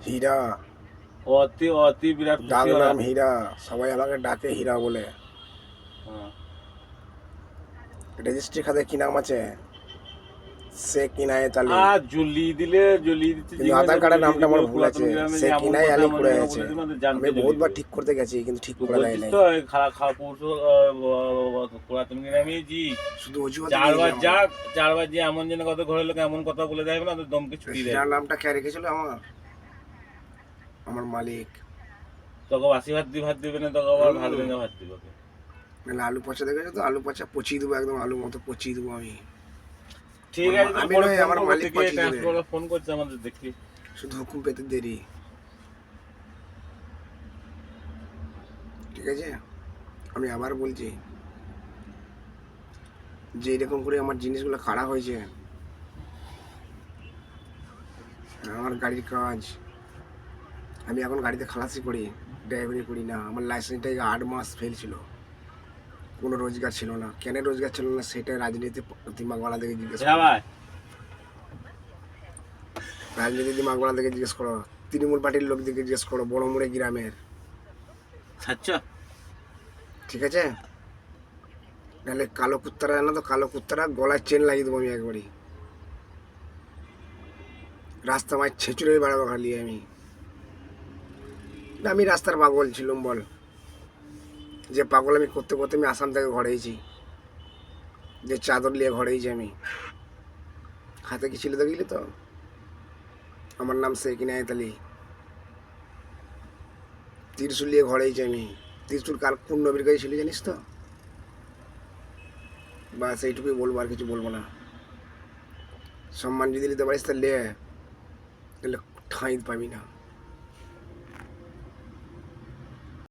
হীরা। অতি অতি বিরাট ডাক খুশি ওরা। নাম হীরা, সবাই আমাকে ডাকে হীরা বলে। হ্যাঁ। রেজিস্ট্রি খাতে কি নাম আছে? শেখ ইনায়েত আলী। আর জ্বলিয়ে দিচ্ছে কিন্তু জিজ্ঞাসা আধার কার্ডের জ্বলিয়ে নামটা দিবে আমার ভুল পুরাতন আছে, গ্রামে যে শেখ এমন ইনায় কথা আলী এমন করে জায়গা আছে। বলে দিবে আমি জানকে জ্বলিয়ে বহুতবার দিবে। ঠিক করতে গেছি কিন্তু ঠিক তুই করে দেয় বলছিস নাই। তো খারাপ পরশু পুরাতন গ্রামে জি শুধু অজুহাত দিয়েছে চারবার আমার। যা, চারবার যে এমন যেন কথা ঘরের লোক এমন কথা বলে দেবে না, তোর দমকে ছুটি দেবে। হীরার নামটা কে রেখেছিল? আমার মালিক। তোকে বাসি ভাত দিবে না, তোকে আবার ভাত ভেঙে ভাত দিবে ওকে। নাহলে আলু পচা দেখেছো তো, আলু পচা পচিয়ে দেবো, একদম আলু মতো পচিয়ে দেবো আমি। ঠিক আছে, তোর আমি পরে নয়, ফোন আমার করবো, মালিক থেকে পচিয়ে দেবে। ট্রান্সপোর্টে ফোন করছে আমাদের, দেখি। শুধু হুকুম পেতে দেরি। ঠিক আছে, আমি আবার বলছি যে এরকম করে আমার জিনিসগুলো খারাপ হয়েছে। আমার গাড়ির কাজ, আমি এখন গাড়িতে খালাসি করি, ড্রাইভারি করি না। আমার লাইসেন্সটা 8 মাস ফেল ছিল, কোনো রোজগার ছিল না। কেন রোজগার ছিল না সেটা রাজনীতি দিমাগওয়ালা থেকে জিজ্ঞেস করো। ভাই রাজনীতি দিমাগওয়ালা থেকে জিজ্ঞেস করো, তৃণমূল পার্টির লোকদেরকে জিজ্ঞেস করো, বড় মোড়ে গ্রামের। আচ্ছা, ঠিক আছে, নাহলে কালো কুত্তারা, জানো তো, কালো কুত্তারা গলায় চেন লাগিয়ে দেবো আমি একবারই। রাস্তা মায় ছেঁচুড়ে বেড়াবো খালি আমি। না, আমি রাস্তার পাগল ছিলাম বল? যে পাগল আমি করতে করতে আমি আসাম থেকে ঘরে এসেছি, যে চাদর নিয়ে ঘরে এসেছি আমি। হাতে কি ছিল দেখলি তো? আমার নাম শেখ ইনায়েত আলী। ত্রিশুল নিয়ে ঘরে এসেছি আমি। ত্রিশুল কার কোন নবীর কাছে ছিল জানিস তো? বাস এইটুকুই বলবো, আর কিছু বলবো না। সম্মান যদি নিতে পারিস তাহলে ঠাঁই পাবি না।